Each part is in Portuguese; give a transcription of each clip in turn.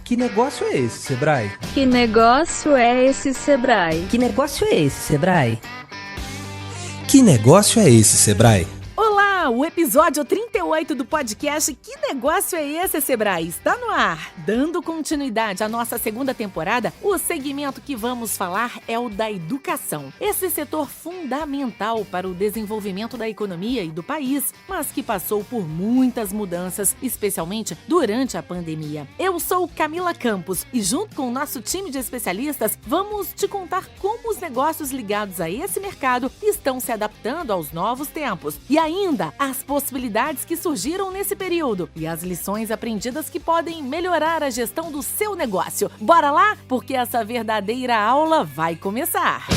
Que negócio é esse, Sebrae? Que negócio é esse, Sebrae? Que negócio é esse, Sebrae? Que negócio é esse, Sebrae? Olá, o episódio 38 do podcast Que Negócio é Esse, Sebrae? Está no ar. Dando continuidade à nossa segunda temporada, o segmento que vamos falar é o da educação. Esse setor fundamental para o desenvolvimento da economia e do país, mas que passou por muitas mudanças, especialmente durante a pandemia. Eu sou Camila Campos e junto com o nosso time de especialistas, vamos te contar como os negócios ligados a esse mercado estão se adaptando aos novos tempos e ainda as possibilidades que surgiram nesse período e as lições aprendidas que podem melhorar a gestão do seu negócio. Bora lá? Porque essa verdadeira aula vai começar!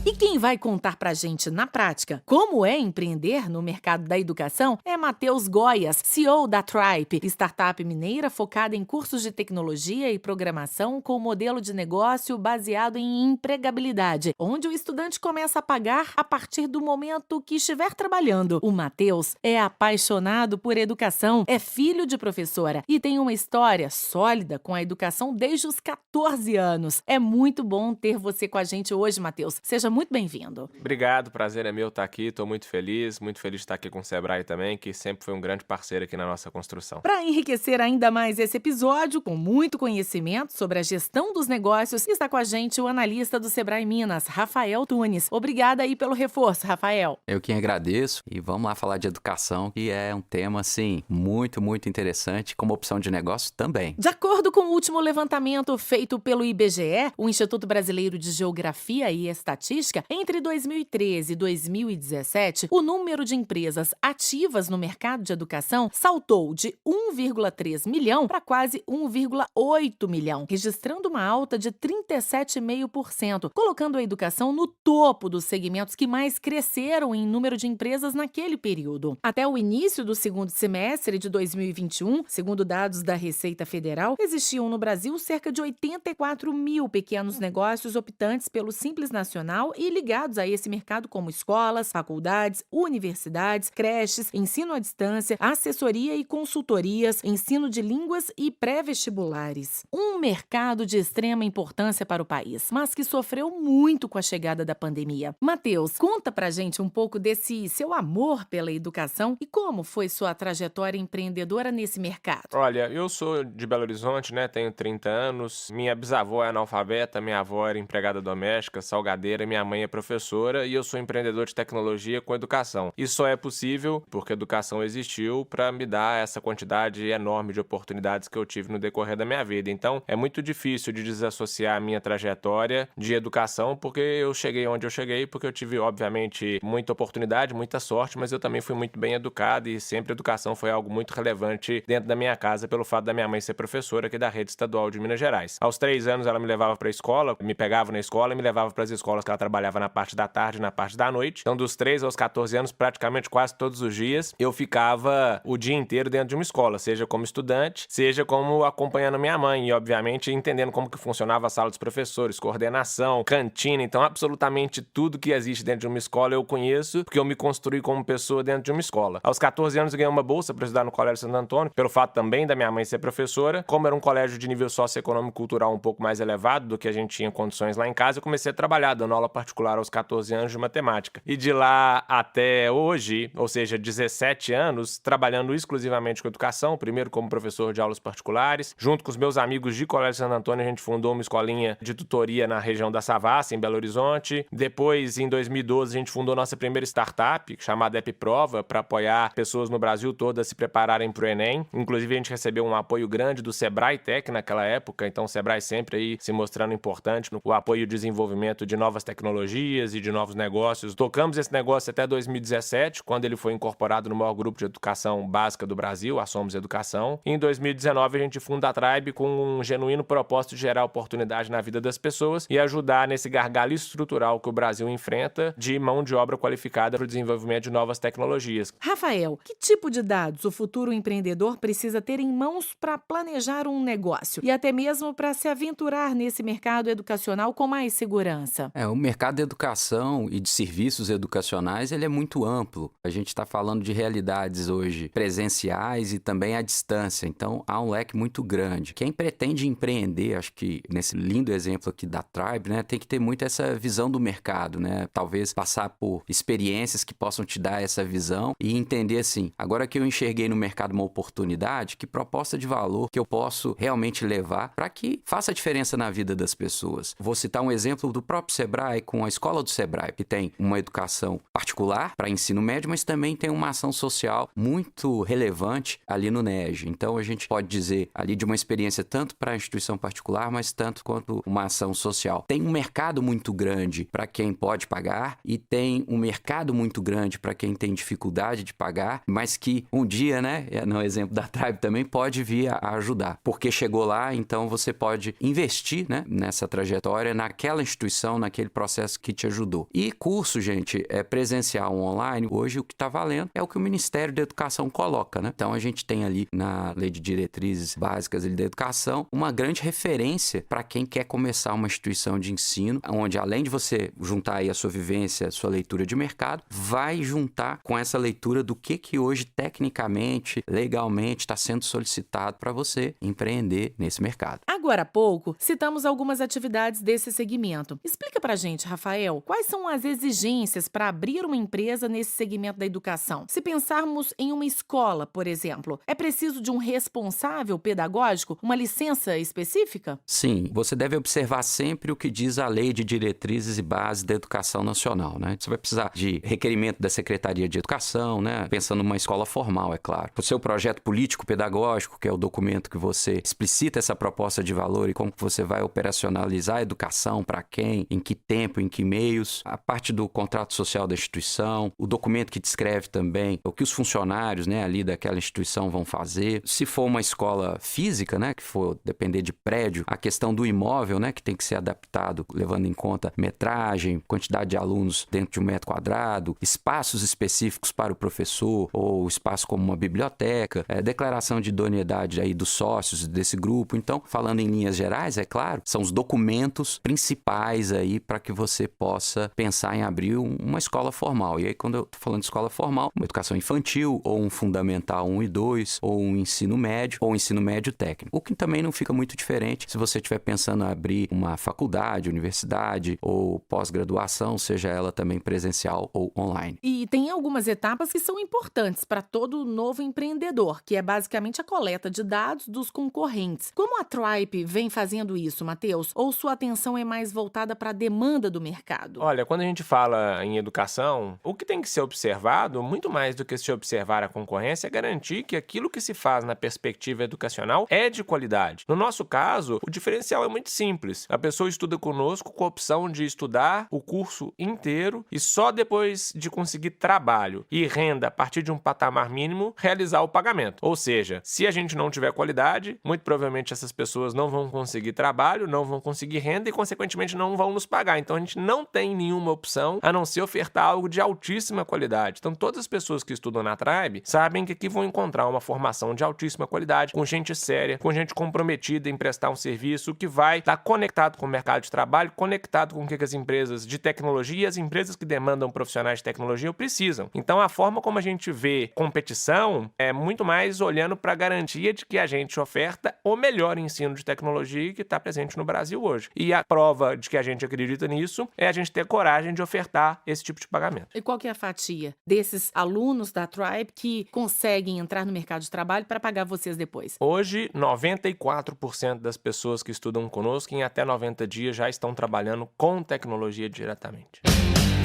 E quem vai contar pra gente na prática como é empreender no mercado da educação é Matheus Goias, CEO da Tripe, startup mineira focada em cursos de tecnologia e programação com modelo de negócio baseado em empregabilidade, onde o estudante começa a pagar a partir do momento que estiver trabalhando. O Matheus é apaixonado por educação, é filho de professora e tem uma história sólida com a educação desde os 14 anos. É muito bom ter você com a gente hoje, Matheus. Seja muito bem-vindo. Obrigado, prazer é meu estar aqui, estou muito feliz de estar aqui com o Sebrae também, que sempre foi um grande parceiro aqui na nossa construção. Para enriquecer ainda mais esse episódio, com muito conhecimento sobre a gestão dos negócios, está com a gente o analista do Sebrae Minas, Rafael Tunes. Obrigada aí pelo reforço, Rafael. Eu que agradeço e vamos lá falar de educação, que é um tema, assim, muito interessante como opção de negócio também. De acordo com o último levantamento feito pelo IBGE, o Instituto Brasileiro de Geografia e Estatística, entre 2013 e 2017, o número de empresas ativas no mercado de educação saltou de 1,3 milhão para quase 1,8 milhão, registrando uma alta de 37,5%, colocando a educação no topo dos segmentos que mais cresceram em número de empresas naquele período. Até o início do segundo semestre de 2021, segundo dados da Receita Federal, existiam no Brasil cerca de 84 mil pequenos negócios optantes pelo Simples Nacional e ligados a esse mercado como escolas, faculdades, universidades, creches, ensino à distância, assessoria e consultorias, ensino de línguas e pré-vestibulares. Um mercado de extrema importância para o país, mas que sofreu muito com a chegada da pandemia. Matheus, conta pra gente um pouco desse seu amor pela educação e como foi sua trajetória empreendedora nesse mercado. Olha, eu sou de Belo Horizonte, né? Tenho 30 anos. Minha bisavó é analfabeta, minha avó era empregada doméstica, salgadeira, minha mãe é professora e eu sou empreendedor de tecnologia com educação. Isso só é possível porque a educação existiu para me dar essa quantidade enorme de oportunidades que eu tive no decorrer da minha vida. Então, é muito difícil de desassociar a minha trajetória de educação, porque eu cheguei onde eu cheguei, porque eu tive, obviamente, muita oportunidade, muita sorte, mas eu também fui muito bem educado e sempre a educação foi algo muito relevante dentro da minha casa, pelo fato da minha mãe ser professora aqui da rede estadual de Minas Gerais. Aos 3 anos, ela me levava para a escola, me pegava na escola e me levava para as escolas que ela trabalhava na parte da tarde e na parte da noite. Então, dos 3 aos 14 anos, praticamente quase todos os dias, eu ficava o dia inteiro dentro de uma escola, seja como estudante, seja como acompanhando minha mãe e, obviamente, entendendo como que funcionava a sala dos professores, coordenação, cantina. Então, absolutamente tudo que existe dentro de uma escola eu conheço, porque eu me construí como pessoa dentro de uma escola. Aos 14 anos, eu ganhei uma bolsa para estudar no Colégio Santo Antônio, pelo fato também da minha mãe ser professora. Como era um colégio de nível socioeconômico e cultural um pouco mais elevado do que a gente tinha condições lá em casa, eu comecei a trabalhar dando aula particular aos 14 anos de matemática. E de lá até hoje, ou seja, 17 anos, trabalhando exclusivamente com educação, primeiro como professor de aulas particulares. Junto com os meus amigos de Colégio Santo Antônio, a gente fundou uma escolinha de tutoria na região da Savassi, em Belo Horizonte. Depois, em 2012, a gente fundou nossa primeira startup, chamada EpiProva, para apoiar pessoas no Brasil todo a se prepararem para o Enem. Inclusive, a gente recebeu um apoio grande do Sebrae Tech naquela época, então o Sebrae sempre aí se mostrando importante no apoio e desenvolvimento de novas tecnologias e de novos negócios. Tocamos esse negócio até 2017, quando ele foi incorporado no maior grupo de educação básica do Brasil, a Somos Educação. E em 2019 a gente funda a Tribe com um genuíno propósito de gerar oportunidade na vida das pessoas e ajudar nesse gargalo estrutural que o Brasil enfrenta de mão de obra qualificada para o desenvolvimento de novas tecnologias. Rafael, que tipo de dados o futuro empreendedor precisa ter em mãos para planejar um negócio e até mesmo para se aventurar nesse mercado educacional com mais segurança? O mercado mercado de educação e de serviços educacionais, ele é muito amplo. A gente está falando de realidades hoje presenciais e também à distância. Então, há um leque muito grande. Quem pretende empreender, acho que nesse lindo exemplo aqui da Tribe, né, tem que ter muito essa visão do mercado, né? Talvez passar por experiências que possam te dar essa visão e entender assim, agora que eu enxerguei no mercado uma oportunidade, que proposta de valor que eu posso realmente levar para que faça a diferença na vida das pessoas. Vou citar um exemplo do próprio Sebrae com a escola do Sebrae, que tem uma educação particular para ensino médio, mas também tem uma ação social muito relevante ali no NEG. Então, a gente pode dizer ali de uma experiência tanto para a instituição particular, mas tanto quanto uma ação social. Tem um mercado muito grande para quem pode pagar e tem um mercado muito grande para quem tem dificuldade de pagar, mas que um dia, né, no exemplo da Tribe também, pode vir a ajudar. Porque chegou lá, então você pode investir, né, nessa trajetória, naquela instituição, naquele processo que te ajudou. E curso, gente, é presencial ou online, hoje o que está valendo é o que o Ministério da Educação coloca, né? Então a gente tem ali na Lei de Diretrizes Básicas da Educação uma grande referência para quem quer começar uma instituição de ensino, onde além de você juntar aí a sua vivência, a sua leitura de mercado, vai juntar com essa leitura do que hoje tecnicamente, legalmente está sendo solicitado para você empreender nesse mercado. Agora há pouco, citamos algumas atividades desse segmento. Explica pra gente, Rafael, quais são as exigências para abrir uma empresa nesse segmento da educação? Se pensarmos em uma escola, por exemplo, é preciso de um responsável pedagógico, uma licença específica? Sim, você deve observar sempre o que diz a Lei de Diretrizes e Bases da Educação Nacional, né? Você vai precisar de requerimento da Secretaria de Educação, né? Pensando numa escola formal, é claro. O seu projeto político-pedagógico, que é o documento que você explicita essa proposta de valor e como que você vai operacionalizar a educação, para quem, em que tempo, em que meios, a parte do contrato social da instituição, o documento que descreve também o que os funcionários, né, ali daquela instituição vão fazer. Se for uma escola física, né, que for depender de prédio, a questão do imóvel, né, que tem que ser adaptado levando em conta metragem, quantidade de alunos dentro de 1 metro quadrado, espaços específicos para o professor ou espaço como uma biblioteca, declaração de idoneidade aí dos sócios desse grupo. Então, falando em linhas gerais, é claro, são os documentos principais aí para que você possa pensar em abrir uma escola formal. E aí, quando eu estou falando de escola formal, uma educação infantil, ou um fundamental 1 e 2, ou um ensino médio, ou um ensino médio técnico. O que também não fica muito diferente se você estiver pensando em abrir uma faculdade, universidade, ou pós-graduação, seja ela também presencial ou online. E tem algumas etapas que são importantes para todo novo empreendedor, que é basicamente a coleta de dados dos concorrentes. Como a Tribe vem fazendo isso, Matheus? Ou sua atenção é mais voltada para a demanda do mercado? Olha, quando a gente fala em educação, o que tem que ser observado, muito mais do que se observar a concorrência, é garantir que aquilo que se faz na perspectiva educacional é de qualidade. No nosso caso, o diferencial é muito simples. A pessoa estuda conosco com a opção de estudar o curso inteiro e só depois de conseguir trabalho e renda a partir de um patamar mínimo, realizar o pagamento. Ou seja, se a gente não tiver qualidade, muito provavelmente essas pessoas não vão conseguir trabalho, não vão conseguir renda e, consequentemente, não vão nos pagar. Então, a gente não tem nenhuma opção a não ser ofertar algo de altíssima qualidade. Então, todas as pessoas que estudam na Tribe sabem que aqui vão encontrar uma formação de altíssima qualidade, com gente séria, com gente comprometida em prestar um serviço que vai estar conectado com o mercado de trabalho, conectado com o que as empresas de tecnologia e as empresas que demandam profissionais de tecnologia precisam. Então, a forma como a gente vê competição é muito mais olhando para a garantia de que a gente oferta o melhor ensino de tecnologia que está presente no Brasil hoje. E a prova de que a gente acredita nisso é a gente ter coragem de ofertar esse tipo de pagamento. E qual que é a fatia desses alunos da Tribe que conseguem entrar no mercado de trabalho para pagar vocês depois? Hoje, 94% das pessoas que estudam conosco em até 90 dias já estão trabalhando com tecnologia diretamente.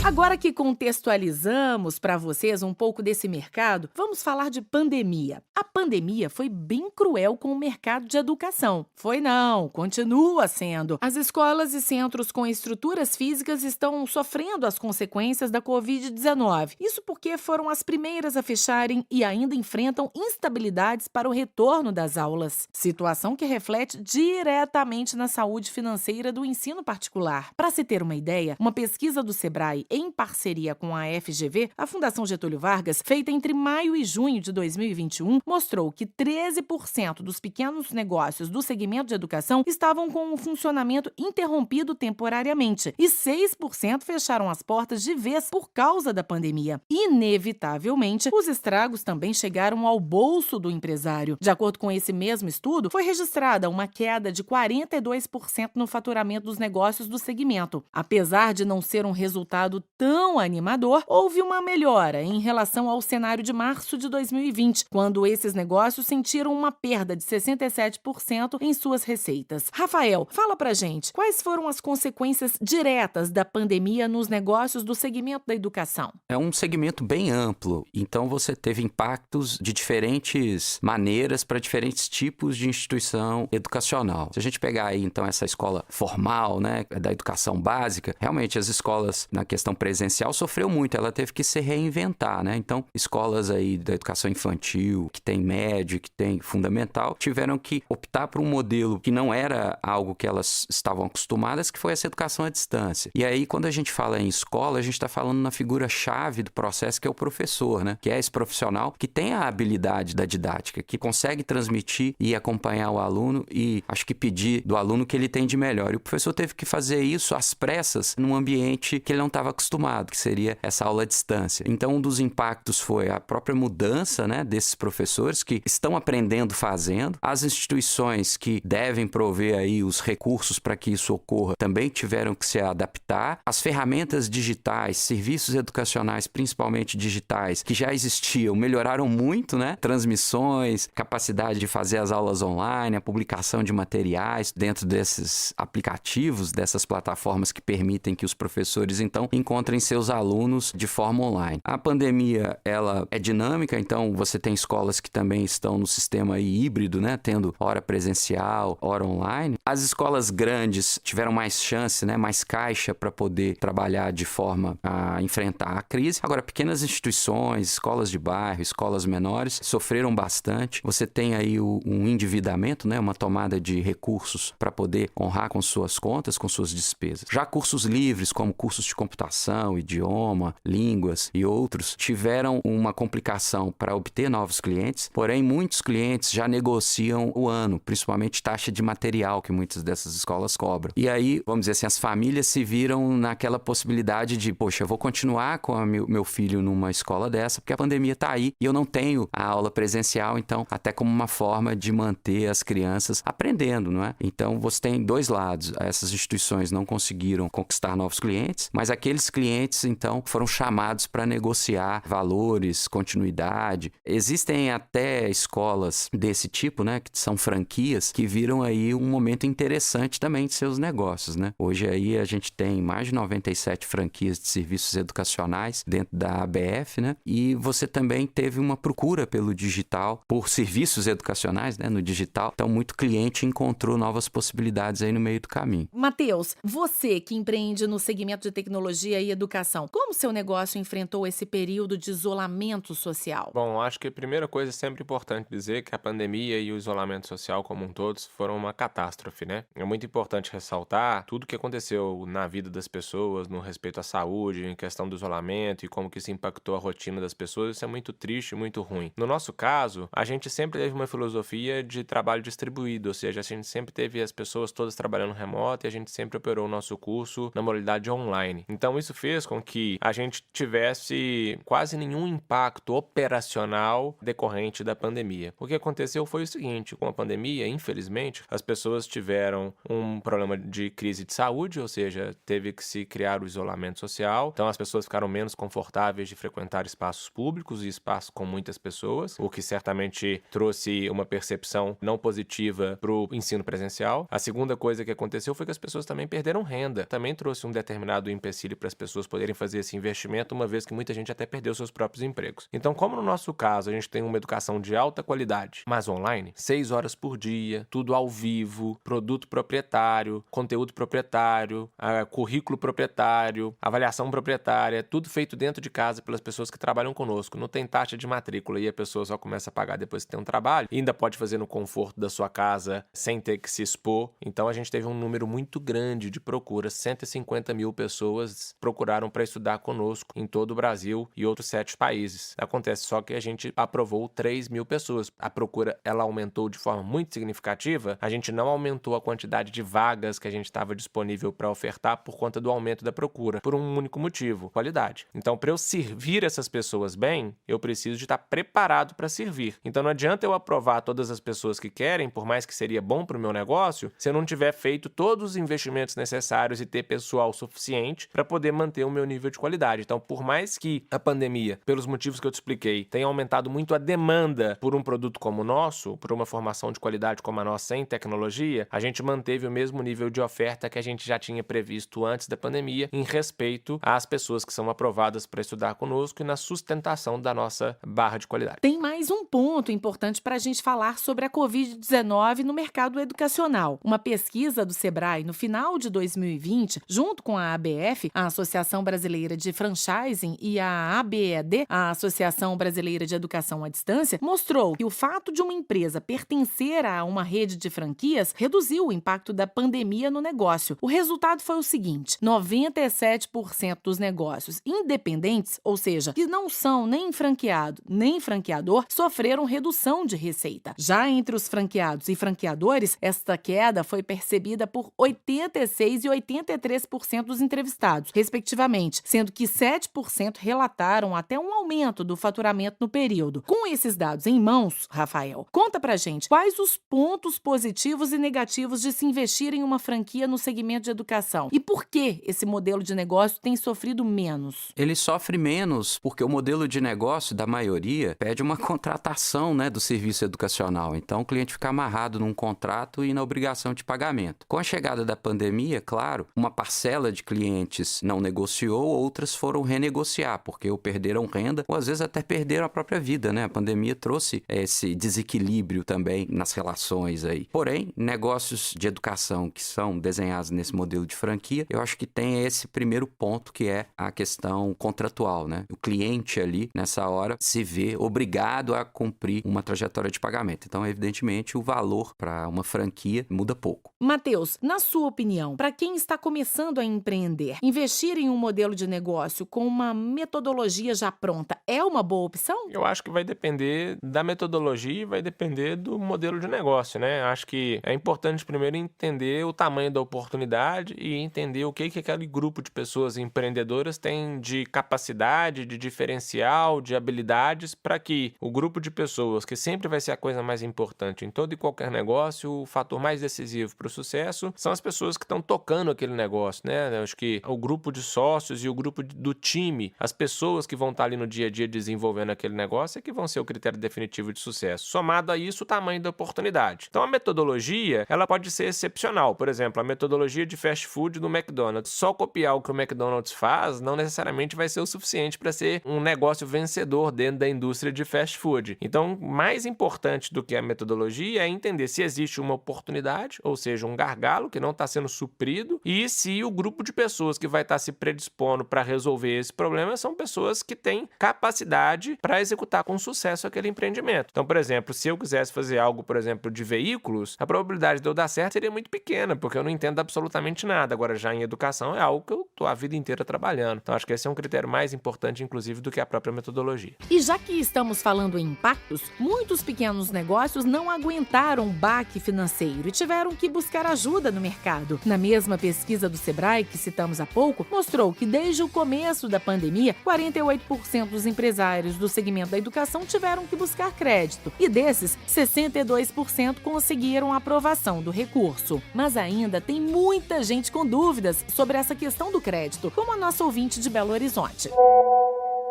Agora que contextualizamos para vocês um pouco desse mercado, vamos falar de pandemia. A pandemia foi bem cruel com o mercado de educação. Foi não, continua sendo. As escolas e centros com estruturas físicas estão sofrendo as consequências da Covid-19. Isso porque foram as primeiras a fecharem e ainda enfrentam instabilidades para o retorno das aulas. Situação que reflete diretamente na saúde financeira do ensino particular. Para se ter uma ideia, uma pesquisa do Sebrae em parceria com a FGV, a Fundação Getúlio Vargas, feita entre maio e junho de 2021, mostrou que 13% dos pequenos negócios do segmento de educação estavam com o funcionamento interrompido temporariamente e 6% fecharam as portas de vez por causa da pandemia. Inevitavelmente, os estragos também chegaram ao bolso do empresário. De acordo com esse mesmo estudo, foi registrada uma queda de 42% no faturamento dos negócios do segmento. Apesar de não ser um resultado tão animador, houve uma melhora em relação ao cenário de março de 2020, quando esses negócios sentiram uma perda de 67% em suas receitas. Rafael, fala pra gente, quais foram as consequências diretas da pandemia nos negócios do segmento da educação? É um segmento bem amplo, então você teve impactos de diferentes maneiras para diferentes tipos de instituição educacional. Se a gente pegar aí, então, essa escola formal, né, da educação básica, realmente as escolas na questão presencial sofreu muito, ela teve que se reinventar, né? Então, escolas aí da educação infantil, que tem médio, que tem fundamental, tiveram que optar por um modelo que não era algo que elas estavam acostumadas, que foi essa educação à distância. E aí, quando a gente fala em escola, a gente está falando na figura-chave do processo, que é o professor, né? Que é esse profissional que tem a habilidade da didática, que consegue transmitir e acompanhar o aluno e, acho que, pedir do aluno o que ele tem de melhor. E o professor teve que fazer isso às pressas num ambiente que ele não estava acostumado, que seria essa aula à distância. Então, um dos impactos foi a própria mudança, né, desses professores que estão aprendendo fazendo. As instituições que devem prover aí os recursos para que isso ocorra também tiveram que se adaptar. As ferramentas digitais, serviços educacionais, principalmente digitais, que já existiam, melhoraram muito, né? Transmissões, capacidade de fazer as aulas online, a publicação de materiais dentro desses aplicativos, dessas plataformas que permitem que os professores, então, encontrem seus alunos de forma online. A pandemia, ela é dinâmica, então você tem escolas que também estão no sistema aí híbrido, né? Tendo hora presencial, hora online. As escolas grandes tiveram mais chance, né? Mais caixa para poder trabalhar de forma a enfrentar a crise. Agora, pequenas instituições, escolas de bairro, escolas menores, sofreram bastante. Você tem aí um endividamento, né? Uma tomada de recursos para poder honrar com suas contas, com suas despesas. Já cursos livres, como cursos de computação, idioma, línguas e outros, tiveram uma complicação para obter novos clientes, porém muitos clientes já negociam o ano, principalmente taxa de material que muitas dessas escolas cobram. E aí, vamos dizer assim, as famílias se viram naquela possibilidade de, poxa, eu vou continuar com meu filho numa escola dessa, porque a pandemia está aí e eu não tenho a aula presencial, então, até como uma forma de manter as crianças aprendendo, não é? Então, você tem dois lados. Essas instituições não conseguiram conquistar novos clientes, mas aqueles clientes, então, foram chamados para negociar valores, continuidade. Existem até escolas desse tipo, né, que são franquias, que viram aí um momento interessante também de seus negócios, né? Hoje aí a gente tem mais de 97 franquias de serviços educacionais dentro da ABF, né? E você também teve uma procura pelo digital, por serviços educacionais, né, no digital. Então, muito cliente encontrou novas possibilidades aí no meio do caminho. Matheus, você que empreende no segmento de tecnologia e educação, como seu negócio enfrentou esse período de isolamento social? Bom, acho que a primeira coisa é sempre importante dizer que a pandemia e o isolamento social como um todo foram uma catástrofe, né? É muito importante ressaltar tudo que aconteceu na vida das pessoas, no respeito à saúde, em questão do isolamento e como que isso impactou a rotina das pessoas. Isso é muito triste e muito ruim. No nosso caso, a gente sempre teve uma filosofia de trabalho distribuído, ou seja, a gente sempre teve as pessoas todas trabalhando remoto e a gente sempre operou o nosso curso na modalidade online. Então, isso fez com que a gente tivesse quase nenhum impacto operacional decorrente da pandemia. O que aconteceu foi o seguinte: com a pandemia, infelizmente, as pessoas tiveram um problema de crise de saúde, ou seja, teve que se criar o isolamento social. Então, as pessoas ficaram menos confortáveis de frequentar espaços públicos e espaços com muitas pessoas, o que certamente trouxe uma percepção não positiva para o ensino presencial. A segunda coisa que aconteceu foi que as pessoas também perderam renda. Também trouxe um determinado empecilho para as pessoas poderem fazer esse investimento, uma vez que muita gente até perdeu seus próprios empregos. Então, como no nosso caso a gente tem uma educação de alta qualidade, mas online, 6 horas por dia, tudo ao vivo, produto proprietário, conteúdo proprietário, currículo proprietário, avaliação proprietária, tudo feito dentro de casa pelas pessoas que trabalham conosco. Não tem taxa de matrícula e a pessoa só começa a pagar depois que tem um trabalho. E ainda pode fazer no conforto da sua casa sem ter que se expor. Então a gente teve um número muito grande de procura, 150 mil pessoas procuraram para estudar conosco em todo o Brasil e outros 7 países. Acontece só que a gente aprovou 3.000 pessoas. A procura ela aumentou de forma muito significativa. A gente não aumentou a quantidade de vagas que a gente estava disponível para ofertar por conta do aumento da procura, por um único motivo: qualidade. Então, para eu servir essas pessoas bem, eu preciso de estar preparado para servir. Então, não adianta eu aprovar todas as pessoas que querem, por mais que seria bom para o meu negócio, se eu não tiver feito todos os investimentos necessários e ter pessoal suficiente para poder manter o meu nível de qualidade. Então, por mais que a pandemia, pelos motivos que eu te expliquei, tenha aumentado muito a demanda por um produto como o nosso, por uma formação de qualidade como a nossa sem tecnologia, a gente manteve o mesmo nível de oferta que a gente já tinha previsto antes da pandemia, em respeito às pessoas que são aprovadas para estudar conosco e na sustentação da nossa barra de qualidade. Tem mais um ponto importante para a gente falar sobre a Covid-19 no mercado educacional. Uma pesquisa do Sebrae no final de 2020, junto com a ABF, a Associação Brasileira de Franchising, e a ABED, a Associação Brasileira de Educação à Distância, mostrou que o fato de uma empresa pertencer a uma rede de franquias reduziu o impacto da pandemia no negócio. O resultado foi o seguinte: 97% dos negócios independentes, ou seja, que não são nem franqueado nem franqueador, sofreram redução de receita. Já entre os franqueados e franqueadores, esta queda foi percebida por 86% e 83% dos entrevistados, respectivamente, sendo que 7% relataram até um aumento do faturamento no período. Com esses dados em mãos, Rafael, conta pra gente quais os pontos positivos e negativos de se investir em uma franquia no segmento de educação e por que esse modelo de negócio tem sofrido menos. Ele sofre menos porque o modelo de negócio da maioria pede uma contratação, do serviço educacional. Então, o cliente fica amarrado num contrato e na obrigação de pagamento. Com a chegada da pandemia, claro, uma parcela de clientes não negociou, outras foram renegociar, porque ou perderam renda, ou às vezes até perderam a própria vida, A pandemia trouxe esse desequilíbrio também nas relações aí. Porém, negócios de educação que são desenhados nesse modelo de franquia, eu acho que tem esse primeiro ponto, que é a questão contratual, O cliente ali, nessa hora, se vê obrigado a cumprir uma trajetória de pagamento. Então, evidentemente, o valor para uma franquia muda pouco. Matheus, na sua opinião, para quem está começando a empreender, investir em um modelo de negócio com uma metodologia já pronta é uma boa opção? Eu acho que vai depender da metodologia e vai depender do modelo de negócio, Acho que é importante primeiro entender o tamanho da oportunidade e entender o que aquele grupo de pessoas empreendedoras tem de capacidade, de diferencial, de habilidades, para que o grupo de pessoas, que sempre vai ser a coisa mais importante em todo e qualquer negócio, o fator mais decisivo para o sucesso, são as pessoas que estão tocando aquele negócio, Eu acho que o grupo de sócios e o grupo do time, as pessoas que vão estar ali no dia a dia desenvolvendo aquele negócio, é que vão ser o critério definitivo de sucesso. Somado a isso, o tamanho da oportunidade. Então, a metodologia, ela pode ser excepcional. Por exemplo, a metodologia de fast food do McDonald's. Só copiar o que o McDonald's faz não necessariamente vai ser o suficiente para ser um negócio vencedor dentro da indústria de fast food. Então, mais importante do que a metodologia é entender se existe uma oportunidade, ou seja, um gargalo que não está sendo suprido, e se o grupo de pessoas que vai estar se predispondo para resolver esse problema são pessoas que têm capacidade para executar com sucesso aquele empreendimento. Então, por exemplo, se eu quisesse fazer algo, por exemplo, de veículos, a probabilidade de eu dar certo seria muito pequena, porque eu não entendo absolutamente nada. Agora, já em educação, é algo que eu estou a vida inteira trabalhando. Então, acho que esse é um critério mais importante, inclusive, do que a própria metodologia. E já que estamos falando em impactos, muitos pequenos negócios não aguentaram o baque financeiro e tiveram que buscar ajuda no mercado. Na mesma pesquisa do Sebrae, que citamos há pouco, mostrou que desde o começo da pandemia, 48% dos empresários do segmento da educação tiveram que buscar crédito. E desses, 62% conseguiram a aprovação do recurso. Mas ainda tem muita gente com dúvidas sobre essa questão do crédito, como a nossa ouvinte de Belo Horizonte.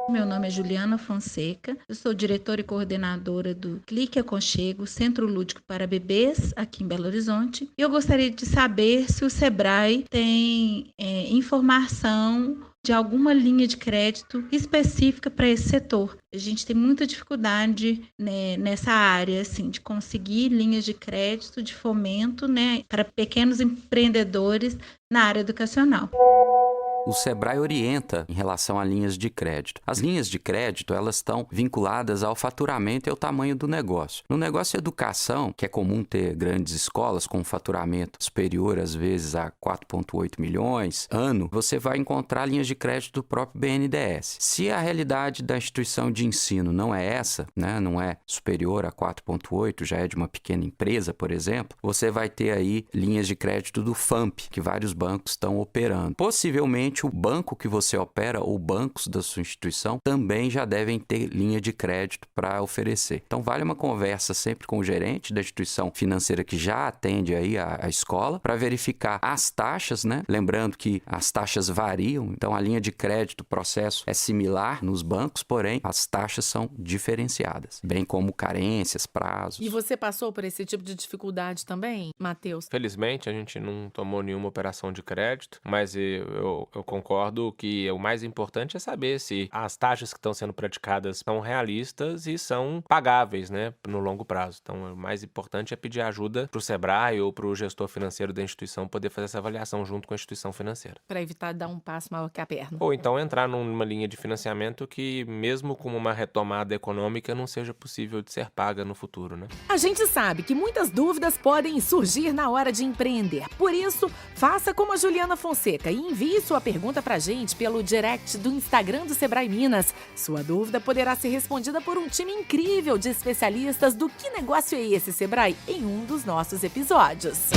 Meu nome é Juliana Fonseca, eu sou diretora e coordenadora do Clique Aconchego, Centro Lúdico para Bebês, aqui em Belo Horizonte. E eu gostaria de saber se o Sebrae tem informação de alguma linha de crédito específica para esse setor. A gente tem muita dificuldade, nessa área, assim, de conseguir linhas de crédito, de fomento, para pequenos empreendedores na área educacional. O Sebrae orienta em relação a linhas de crédito. As linhas de crédito, elas estão vinculadas ao faturamento e ao tamanho do negócio. No negócio de educação, que é comum ter grandes escolas com um faturamento superior, às vezes, a 4,8 milhões ano, você vai encontrar linhas de crédito do próprio BNDES. Se a realidade da instituição de ensino não é essa, né, não é superior a 4,8, já é de uma pequena empresa, por exemplo, você vai ter aí linhas de crédito do FAMP, que vários bancos estão operando. Possivelmente, o banco que você opera ou bancos da sua instituição também já devem ter linha de crédito para oferecer. Então, vale uma conversa sempre com o gerente da instituição financeira que já atende aí a escola para verificar as taxas, né? Lembrando que as taxas variam, então a linha de crédito, o processo é similar nos bancos, porém as taxas são diferenciadas, bem como carências, prazos. E você passou por esse tipo de dificuldade também, Matheus? Felizmente, a gente não tomou nenhuma operação de crédito, mas eu concordo que o mais importante é saber se as taxas que estão sendo praticadas são realistas e são pagáveis, né, no longo prazo. Então, o mais importante é pedir ajuda para o Sebrae ou para o gestor financeiro da instituição poder fazer essa avaliação junto com a instituição financeira. Para evitar dar um passo maior que a perna. Ou então entrar numa linha de financiamento que, mesmo com uma retomada econômica, não seja possível de ser paga no futuro, né? A gente sabe que muitas dúvidas podem surgir na hora de empreender. Por isso, faça como a Juliana Fonseca e envie sua pergunta pra gente pelo direct do Instagram do Sebrae Minas. Sua dúvida poderá ser respondida por um time incrível de especialistas do Que Negócio é Esse, Sebrae? Em um dos nossos episódios.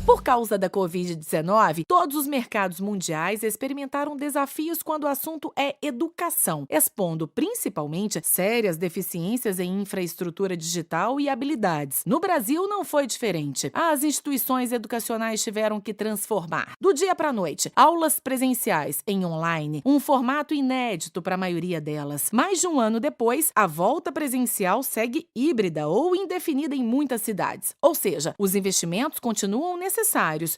Por causa da Covid-19, todos os mercados mundiais experimentaram desafios quando o assunto é educação, expondo principalmente sérias deficiências em infraestrutura digital e habilidades. No Brasil não foi diferente. As instituições educacionais tiveram que transformar, do dia para a noite, aulas presenciais em online, um formato inédito para a maioria delas. Mais de um ano depois, a volta presencial segue híbrida ou indefinida em muitas cidades. Ou seja, os investimentos continuam necessários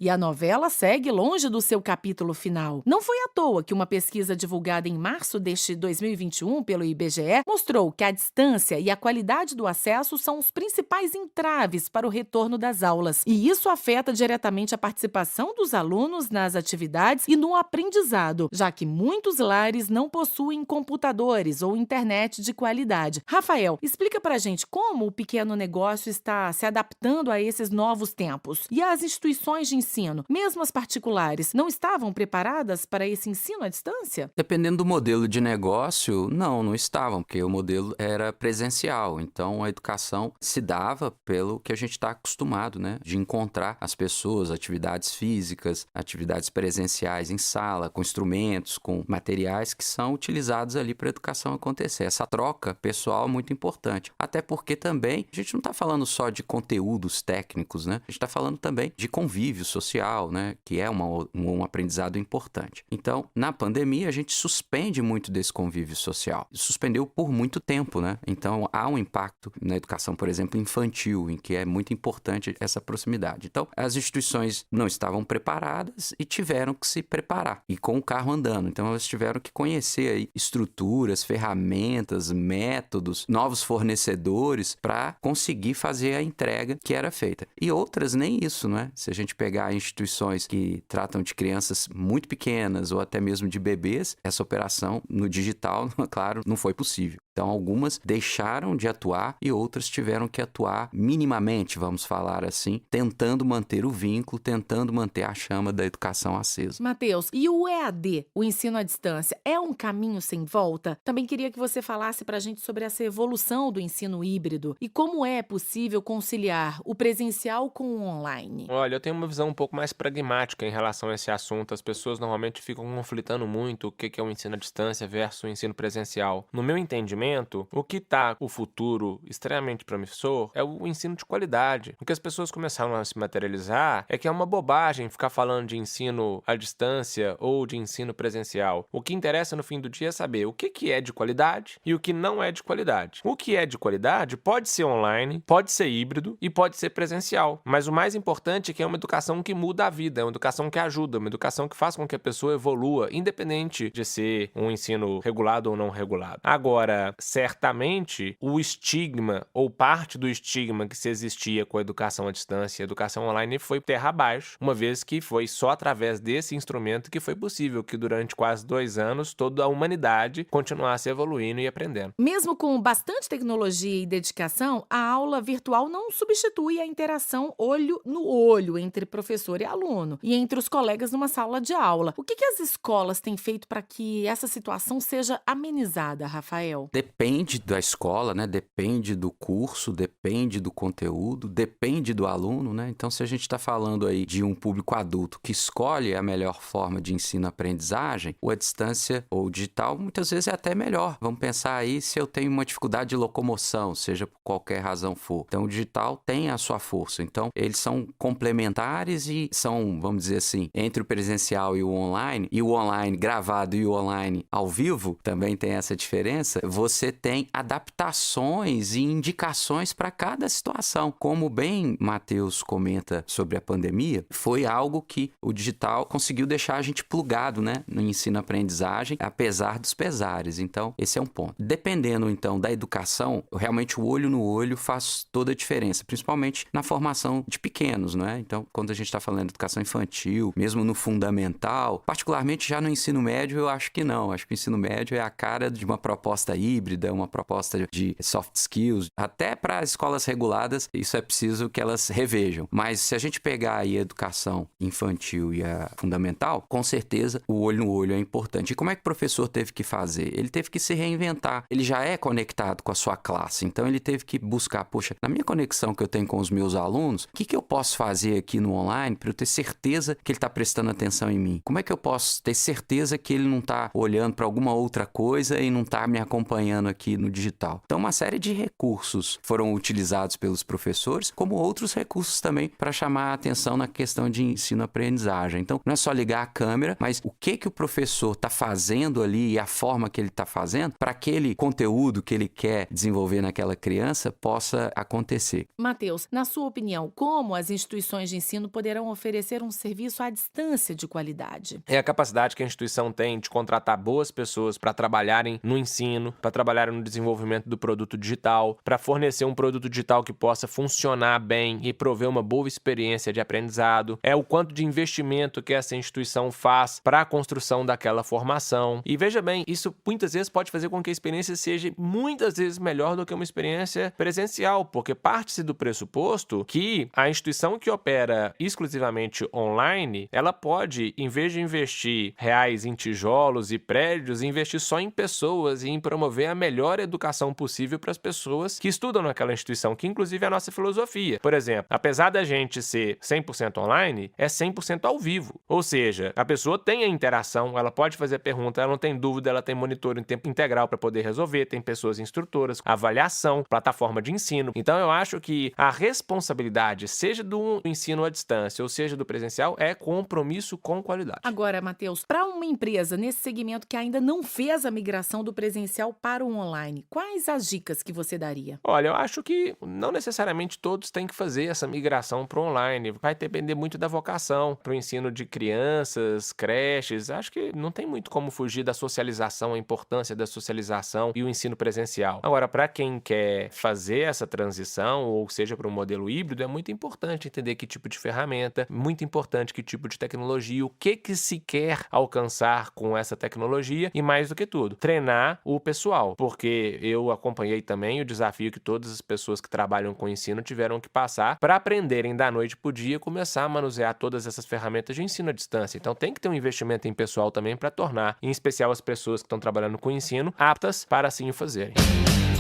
e a novela segue longe do seu capítulo final. Não foi à toa que uma pesquisa divulgada em março deste 2021 pelo IBGE mostrou que a distância e a qualidade do acesso são os principais entraves para o retorno das aulas. E isso afeta diretamente a participação dos alunos nas atividades e no aprendizado, já que muitos lares não possuem computadores ou internet de qualidade. Rafael, explica pra gente como o pequeno negócio está se adaptando a esses novos tempos. E as instituições de ensino, mesmo as particulares, não estavam preparadas para esse ensino à distância? Dependendo do modelo de negócio, não estavam, porque o modelo era presencial. Então, a educação se dava pelo que a gente está acostumado, né? De encontrar as pessoas, atividades físicas, atividades presenciais em sala, com instrumentos, com materiais que são utilizados ali para a educação acontecer. Essa troca pessoal é muito importante. Até porque também a gente não está falando só de conteúdos técnicos, né? A gente está falando também de convívio social, né? Que é um aprendizado importante. Então, na pandemia, a gente suspende muito desse convívio social. Suspendeu por muito tempo, né? Então, há um impacto na educação, por exemplo, infantil, em que é muito importante essa proximidade. Então, as instituições não estavam preparadas e tiveram que se preparar. E com o carro andando. Então, elas tiveram que conhecer aí estruturas, ferramentas, métodos, novos fornecedores para conseguir fazer a entrega que era feita. E outras nem isso, não é? Se a gente pegar instituições que tratam de crianças muito pequenas ou até mesmo de bebês, essa operação no digital, claro, não foi possível. Então, algumas deixaram de atuar e outras tiveram que atuar minimamente, vamos falar assim, tentando manter o vínculo, tentando manter a chama da educação acesa. Matheus, e o EAD, o ensino à distância, é um caminho sem volta? Também queria que você falasse para a gente sobre essa evolução do ensino híbrido e como é possível conciliar o presencial com o online. Olha, eu tenho uma visão um pouco mais pragmática em relação a esse assunto. As pessoas normalmente ficam conflitando muito o que é o ensino à distância versus o ensino presencial. No meu entendimento, o que está o futuro extremamente promissor é o ensino de qualidade. O que as pessoas começaram a se materializar é que é uma bobagem ficar falando de ensino à distância ou de ensino presencial. O que interessa no fim do dia é saber o que é de qualidade e o que não é de qualidade. O que é de qualidade pode ser online, pode ser híbrido e pode ser presencial. Mas o mais importante é que é uma educação que muda a vida, é uma educação que ajuda, uma educação que faz com que a pessoa evolua, independente de ser um ensino regulado ou não regulado. Agora, Agora, certamente, o estigma, ou parte do estigma que se existia com a educação à distância e a educação online foi terra abaixo, uma vez que foi só através desse instrumento que foi possível que durante quase 2 anos toda a humanidade continuasse evoluindo e aprendendo. Mesmo com bastante tecnologia e dedicação, a aula virtual não substitui a interação olho no olho entre professor e aluno e entre os colegas numa sala de aula. O que as escolas têm feito para que essa situação seja amenizada, Rafael? Depende da escola, né? Depende do curso, depende do conteúdo, depende do aluno, né? Então, se a gente está falando aí de um público adulto que escolhe a melhor forma de ensino-aprendizagem, ou a distância ou o digital, muitas vezes é até melhor. Vamos pensar aí se eu tenho uma dificuldade de locomoção, seja por qualquer razão for. Então, o digital tem a sua força. Então, eles são complementares e são, vamos dizer assim, entre o presencial e o online gravado e o online ao vivo, também tem essa diferença, você tem adaptações e indicações para cada situação. Como bem Matheus comenta sobre a pandemia, foi algo que o digital conseguiu deixar a gente plugado, né, no ensino-aprendizagem, apesar dos pesares. Então, esse é um ponto. Dependendo, então, da educação, realmente o olho no olho faz toda a diferença, principalmente na formação de pequenos, não é? Então, quando a gente está falando de educação infantil, mesmo no fundamental, particularmente já no ensino médio, eu acho que não. Acho que o ensino médio é a cara de uma proposta híbrida, uma proposta de soft skills. Até para as escolas reguladas, isso é preciso que elas revejam. Mas se a gente pegar aí a educação infantil e a fundamental, com certeza o olho no olho é importante. E como é que o professor teve que fazer? Ele teve que se reinventar. Ele já é conectado com a sua classe, então ele teve que buscar, poxa, na minha conexão que eu tenho com os meus alunos, o que eu posso fazer aqui no online para eu ter certeza que ele está prestando atenção em mim? Como é que eu posso ter certeza que ele não está olhando para alguma outra coisa e não está me acompanhando aqui no digital? Então, uma série de recursos foram utilizados pelos professores, como outros recursos também para chamar a atenção na questão de ensino-aprendizagem. Então, não é só ligar a câmera, mas o que o professor está fazendo ali e a forma que ele está fazendo para aquele conteúdo que ele quer desenvolver naquela criança possa acontecer. Matheus, na sua opinião, como as instituições de ensino poderão oferecer um serviço à distância de qualidade? É a capacidade que a instituição tem de contratar boas pessoas para trabalharem no ensino, para trabalharem no desenvolvimento do produto digital, para fornecer um produto digital que possa funcionar bem e prover uma boa experiência de aprendizado. É o quanto de investimento que essa instituição faz para a construção daquela formação. E veja bem, isso muitas vezes pode fazer com que a experiência seja muitas vezes melhor do que uma experiência presencial, porque parte-se do pressuposto que a instituição que opera exclusivamente online, ela pode, em vez de investir reais em tijolos e prédios, investir só em pessoas e em promover a melhor educação possível para as pessoas que estudam naquela instituição, que inclusive é a nossa filosofia. Por exemplo, apesar da gente ser 100% online, é 100% ao vivo. Ou seja, a pessoa tem a interação, ela pode fazer pergunta, ela não tem dúvida, ela tem monitor em tempo integral para poder resolver, tem pessoas instrutoras, avaliação, plataforma de ensino. Então eu acho que a responsabilidade, seja do ensino à distância ou seja do presencial, é compromisso com qualidade. Agora, Matheus, para uma empresa nesse segmento que ainda não fez a migração do presencial para o online, quais as dicas que você daria? Olha, eu acho que não necessariamente todos têm que fazer essa migração para o online. Vai depender muito da vocação. Para o ensino de crianças, creches, acho que não tem muito como fugir da socialização, a importância da socialização e o ensino presencial. Agora, para quem quer fazer essa transição, ou seja, para um modelo híbrido, é muito importante entender que tipo de ferramenta, muito importante que tipo de tecnologia, o que se quer alcançar com essa tecnologia e, mais do que tudo, treinar o pessoal, porque eu acompanhei também o desafio que todas as pessoas que trabalham com ensino tiveram que passar para aprenderem da noite para o dia começar a manusear todas essas ferramentas de ensino à distância. Então tem que ter um investimento em pessoal também para tornar, em especial as pessoas que estão trabalhando com ensino, aptas para assim o fazerem.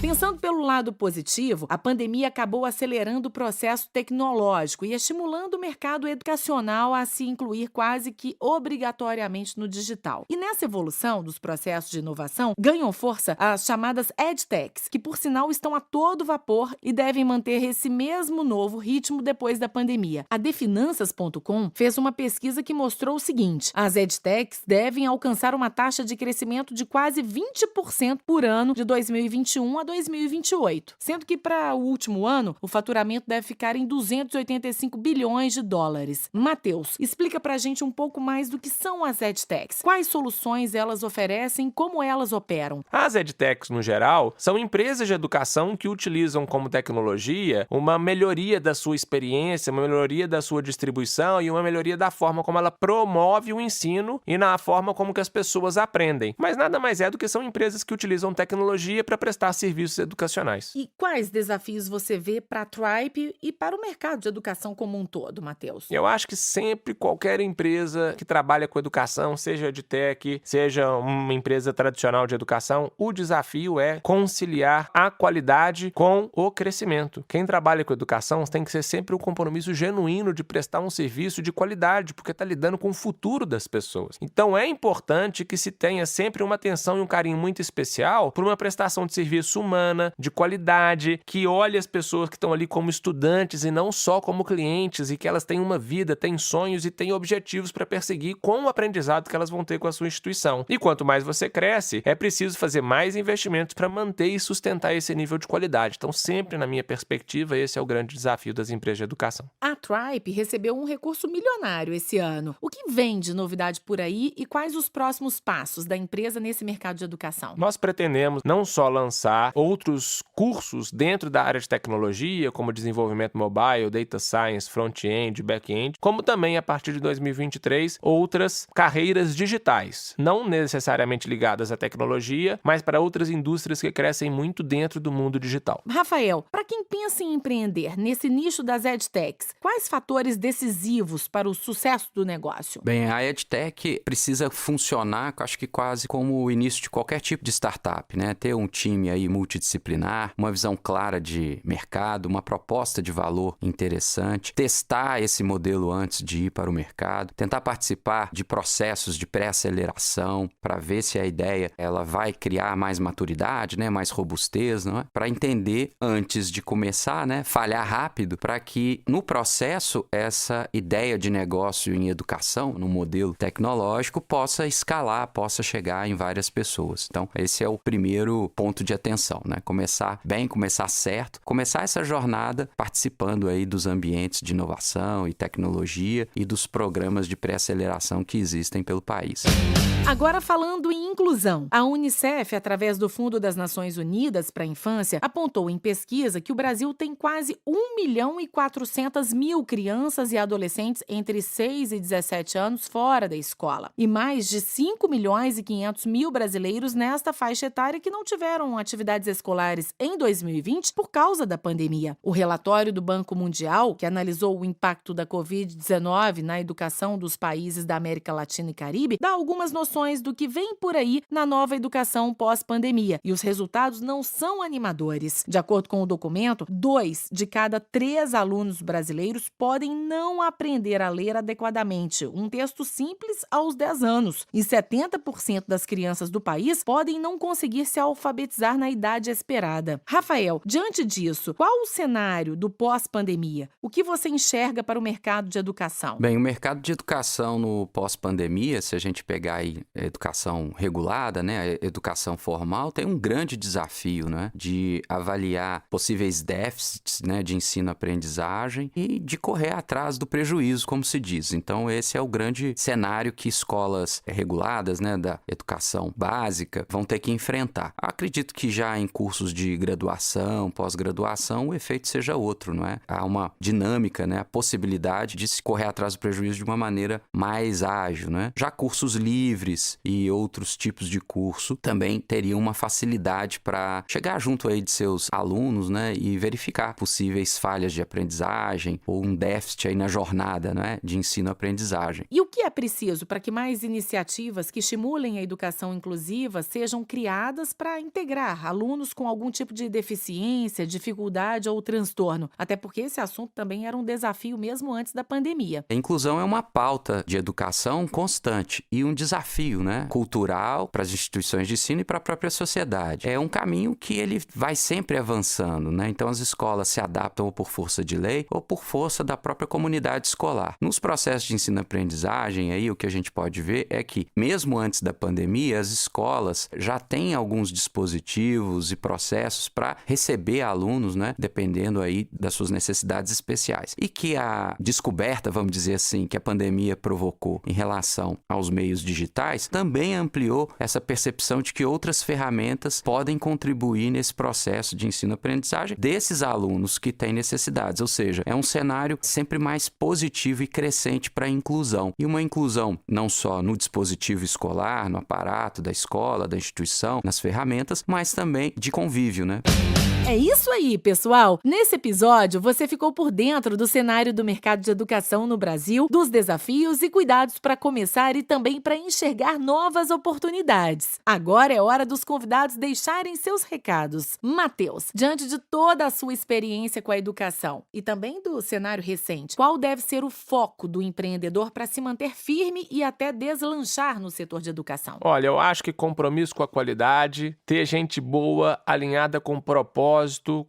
Pensando pelo lado positivo, a pandemia acabou acelerando o processo tecnológico e estimulando o mercado educacional a se incluir quase que obrigatoriamente no digital. E nessa evolução dos processos de inovação, ganham força as chamadas EdTechs, que por sinal estão a todo vapor e devem manter esse mesmo novo ritmo depois da pandemia. A Definanças.com fez uma pesquisa que mostrou o seguinte: as EdTechs devem alcançar uma taxa de crescimento de quase 20% por ano de 2021 a 2028, sendo que para o último ano o faturamento deve ficar em 285 bilhões de dólares. Matheus, explica pra gente um pouco mais do que são as EdTechs. Quais soluções elas oferecem, como elas operam? As EdTechs, no geral, são empresas de educação que utilizam como tecnologia uma melhoria da sua experiência, uma melhoria da sua distribuição e uma melhoria da forma como ela promove o ensino e na forma como que as pessoas aprendem. Mas nada mais é do que são empresas que utilizam tecnologia para prestar serviços educacionais. E quais desafios você vê para a Tripe e para o mercado de educação como um todo, Matheus? Eu acho que sempre qualquer empresa que trabalha com educação, seja EdTech, seja uma empresa tradicional de educação, o desafio é conciliar a qualidade com o crescimento. Quem trabalha com educação tem que ser sempre um compromisso genuíno de prestar um serviço de qualidade, porque está lidando com o futuro das pessoas. Então é importante que se tenha sempre uma atenção e um carinho muito especial por uma prestação de serviço humana, de qualidade, que olhe as pessoas que estão ali como estudantes e não só como clientes, e que elas têm uma vida, têm sonhos e têm objetivos para perseguir com o aprendizado que elas vão ter com a sua instituição. E quanto mais você cresce, é preciso fazer mais investimentos para manter e sustentar esse nível de qualidade. Então, sempre, na minha perspectiva, esse é o grande desafio das empresas de educação. A Tripe recebeu um recurso milionário esse ano. O que vem de novidade por aí e quais os próximos passos da empresa nesse mercado de educação? Nós pretendemos não só lançar outros cursos dentro da área de tecnologia, como desenvolvimento mobile, data science, front-end, back-end, como também, a partir de 2023, outras carreiras digitais, não necessariamente ligadas à tecnologia, mas para outras indústrias que crescem muito dentro do mundo digital. Rafael, para quem pensa em empreender nesse nicho das EdTechs, quais fatores decisivos para o sucesso do negócio? Bem, a EdTech precisa funcionar, acho que quase como o início de qualquer tipo de startup, né? Ter um time aí multidisciplinar, uma visão clara de mercado, uma proposta de valor interessante, testar esse modelo antes de ir para o mercado, tentar participar de processos de pré-aceleração para ver se a ideia ela vai criar mais maturidade, né? Mais robustez, não é? Para entender antes de começar, né? Falhar rápido para que no processo essa ideia de negócio em educação, no modelo tecnológico, possa escalar, possa chegar em várias pessoas. Então, esse é o primeiro ponto de atenção, né? Começar bem, começar certo, começar essa jornada participando aí dos ambientes de inovação e tecnologia e dos programas de pré-aceleração que existem pelo país. Agora falando em inclusão, a Unicef, através do Fundo das Nações Unidas para a Infância, apontou em pesquisa que o Brasil tem quase 1.400.000 crianças e adolescentes entre 6 e 17 anos fora da escola, e mais de 5.500.000 brasileiros nesta faixa etária que não tiveram atividades escolares em 2020 por causa da pandemia. O relatório do Banco Mundial, que analisou o impacto da Covid-19 na educação dos países da América Latina e Caribe, dá algumas noções do que vem por aí na nova educação pós-pandemia, e os resultados não são animadores. De acordo com o documento, 2 de cada 3 alunos brasileiros podem não aprender a ler adequadamente um texto simples aos 10 anos, e 70% das crianças do país podem não conseguir se alfabetizar na idade esperada. Rafael, diante disso, qual o cenário do pós-pandemia? O que você enxerga para o mercado de educação? Bem, o mercado de educação no pós-pandemia, se a gente pegar aí a educação regulada, né, a educação formal, tem um grande desafio, né, de avaliar possíveis déficits, né, de ensino-aprendizagem e de correr atrás do prejuízo, como se diz. Então, esse é o grande cenário que escolas reguladas, né, da educação básica vão ter que enfrentar. Acredito que já em cursos de graduação, pós-graduação, o efeito seja outro, não é? Há uma dinâmica, né, a possibilidade de se correr atrás do prejuízo de uma maneira mais ágil, né? Já cursos livres e outros tipos de curso também teriam uma facilidade para chegar junto aí de seus alunos, né, e verificar possíveis falhas de aprendizagem ou um déficit aí na jornada, né, de ensino-aprendizagem. E o que é preciso para que mais iniciativas que estimulem a educação inclusiva sejam criadas para integrar alunos com algum tipo de deficiência, dificuldade ou transtorno? Até porque esse assunto também era um desafio mesmo antes da pandemia. A inclusão é uma pauta de educação constante e um desafio, né, cultural para as instituições de ensino e para a própria sociedade. É um caminho que ele vai sempre avançando, né? Então as escolas se adaptam ou por força de lei ou por força da própria comunidade escolar. Nos processos de ensino-aprendizagem, aí o que a gente pode ver é que, mesmo antes da pandemia, as escolas já têm alguns dispositivos modelos e processos para receber alunos, né, dependendo aí das suas necessidades especiais. E que a descoberta, vamos dizer assim, que a pandemia provocou em relação aos meios digitais, também ampliou essa percepção de que outras ferramentas podem contribuir nesse processo de ensino-aprendizagem desses alunos que têm necessidades. Ou seja, é um cenário sempre mais positivo e crescente para a inclusão. E uma inclusão não só no dispositivo escolar, no aparato da escola, da instituição, nas ferramentas, mas também de convívio, né? É isso aí, pessoal! Nesse episódio, você ficou por dentro do cenário do mercado de educação no Brasil, dos desafios e cuidados para começar e também para enxergar novas oportunidades. Agora é hora dos convidados deixarem seus recados. Matheus, diante de toda a sua experiência com a educação e também do cenário recente, qual deve ser o foco do empreendedor para se manter firme e até deslanchar no setor de educação? Olha, eu acho que compromisso com a qualidade, ter gente boa, alinhada com o propósito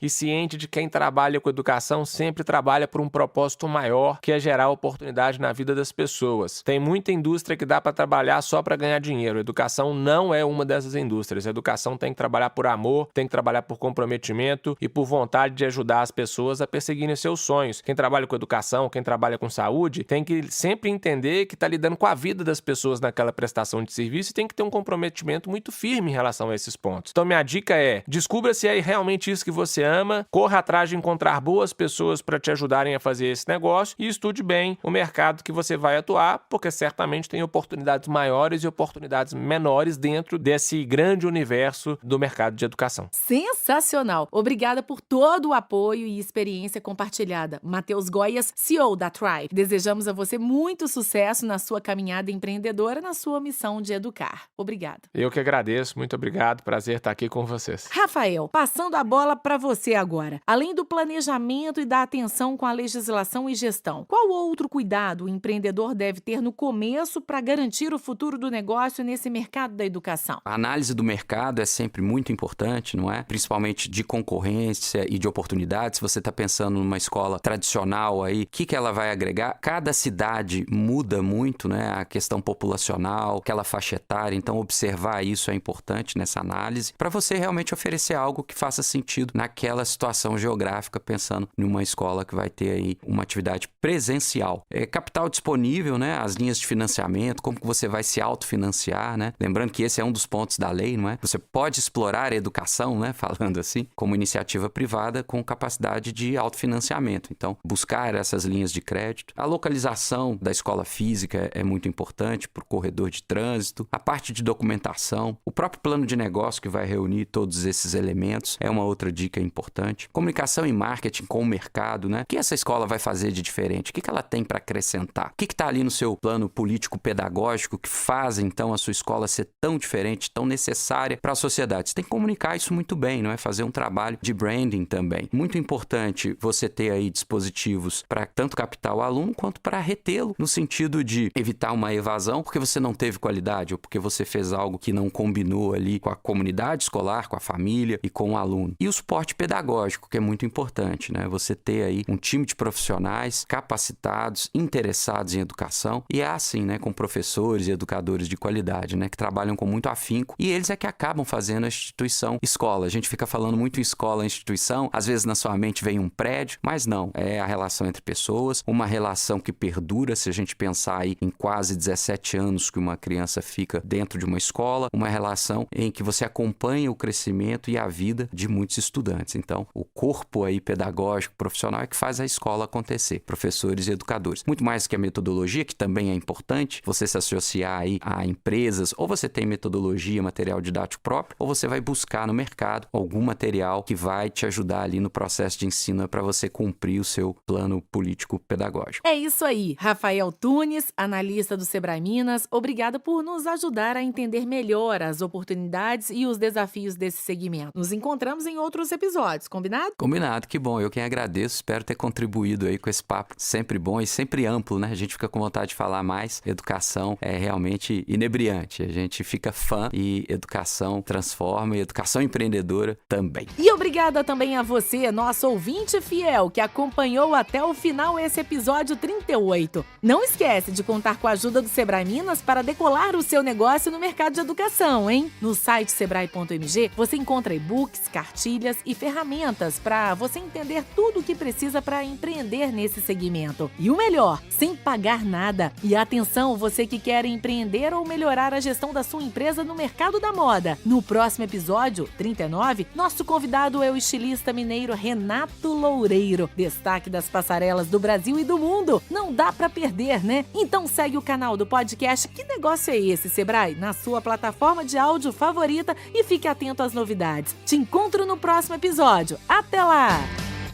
e ciente de quem trabalha com educação sempre trabalha por um propósito maior, que é gerar oportunidade na vida das pessoas. Tem muita indústria que dá para trabalhar só para ganhar dinheiro. A educação não é uma dessas indústrias. A educação tem que trabalhar por amor, tem que trabalhar por comprometimento e por vontade de ajudar as pessoas a perseguirem seus sonhos. Quem trabalha com educação, quem trabalha com saúde, tem que sempre entender que está lidando com a vida das pessoas naquela prestação de serviço e tem que ter um comprometimento muito firme em relação a esses pontos. Então, minha dica é: descubra se é realmente isso que você ama, corra atrás de encontrar boas pessoas para te ajudarem a fazer esse negócio e estude bem o mercado que você vai atuar, porque certamente tem oportunidades maiores e oportunidades menores dentro desse grande universo do mercado de educação. Sensacional! Obrigada por todo o apoio e experiência compartilhada. Matheus Goias, CEO da Thrive. Desejamos a você muito sucesso na sua caminhada empreendedora, na sua missão de educar. Obrigada. Eu que agradeço, muito obrigado, prazer estar aqui com vocês. Rafael, passando a bola para você agora. Além do planejamento e da atenção com a legislação e gestão, qual outro cuidado o empreendedor deve ter no começo para garantir o futuro do negócio nesse mercado da educação? A análise do mercado é sempre muito importante, não é? Principalmente de concorrência e de oportunidades. Se você está pensando numa escola tradicional aí, o que ela vai agregar? Cada cidade muda muito, né? A questão populacional, aquela faixa etária. Então, observar isso é importante nessa análise para você realmente oferecer algo que faça sentido naquela situação geográfica, pensando numa escola que vai ter aí uma atividade presencial. Capital disponível, né? As linhas de financiamento, como que você vai se autofinanciar, né? Lembrando que esse é um dos pontos da lei, não é? Você pode explorar a educação, né? Falando assim, como iniciativa privada com capacidade de autofinanciamento. Então, buscar essas linhas de crédito. A localização da escola física é muito importante para o corredor de trânsito. A parte de documentação, o próprio plano de negócio que vai reunir todos esses elementos é uma outra dica importante. Comunicação e marketing com o mercado, né? O que essa escola vai fazer de diferente? O que ela tem para acrescentar? O que está ali no seu plano político-pedagógico que faz, então, a sua escola ser tão diferente, tão necessária para a sociedade? Você tem que comunicar isso muito bem, não é? Fazer um trabalho de branding também. Muito importante você ter aí dispositivos para tanto captar o aluno quanto para retê-lo, no sentido de evitar uma evasão porque você não teve qualidade ou porque você fez algo que não combinou ali com a comunidade escolar, com a família e com o aluno. E o suporte pedagógico, que é muito importante, né? Você ter aí um time de profissionais capacitados, interessados em educação, e é assim, né? Com professores e educadores de qualidade, né? Que trabalham com muito afinco, e eles é que acabam fazendo a instituição escola. A gente fica falando muito em escola, instituição, às vezes na sua mente vem um prédio, mas não, é a relação entre pessoas, uma relação que perdura, se a gente pensar aí em quase 17 anos que uma criança fica dentro de uma escola, uma relação em que você acompanha o crescimento e a vida de muitos estudantes. Então, o corpo aí pedagógico, profissional é que faz a escola acontecer, professores e educadores. Muito mais que a metodologia, que também é importante, você se associar aí a empresas, ou você tem metodologia, material didático próprio, ou você vai buscar no mercado algum material que vai te ajudar ali no processo de ensino para você cumprir o seu plano político-pedagógico. É isso aí, Rafael Tunes, analista do Sebrae Minas, obrigada por nos ajudar a entender melhor as oportunidades e os desafios desse segmento. Nos encontramos em outro outros episódios, combinado? Combinado, que bom. Eu quem agradeço, espero ter contribuído aí com esse papo sempre bom e sempre amplo, né? A gente fica com vontade de falar mais. Educação é realmente inebriante. A gente fica fã e educação transforma e educação empreendedora também. E obrigada também a você, nosso ouvinte fiel, que acompanhou até o final esse episódio 38. Não esquece de contar com a ajuda do Sebrae Minas para decolar o seu negócio no mercado de educação, hein? No site sebrae.mg você encontra e-books, cartilhas e ferramentas para você entender tudo o que precisa para empreender nesse segmento. E o melhor, sem pagar nada. E atenção, você que quer empreender ou melhorar a gestão da sua empresa no mercado da moda. No próximo episódio, 39, nosso convidado é o estilista mineiro Renato Loureiro, destaque das passarelas do Brasil e do mundo. Não dá para perder, né? Então segue o canal do podcast Que Negócio é Esse, Sebrae? Na sua plataforma de áudio favorita e fique atento às novidades. Te encontro no próximo episódio. Até lá!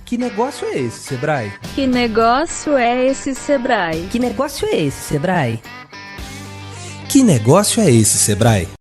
Que negócio é esse, Sebrae? Que negócio é esse, Sebrae? Que negócio é esse, Sebrae? Que negócio é esse, Sebrae?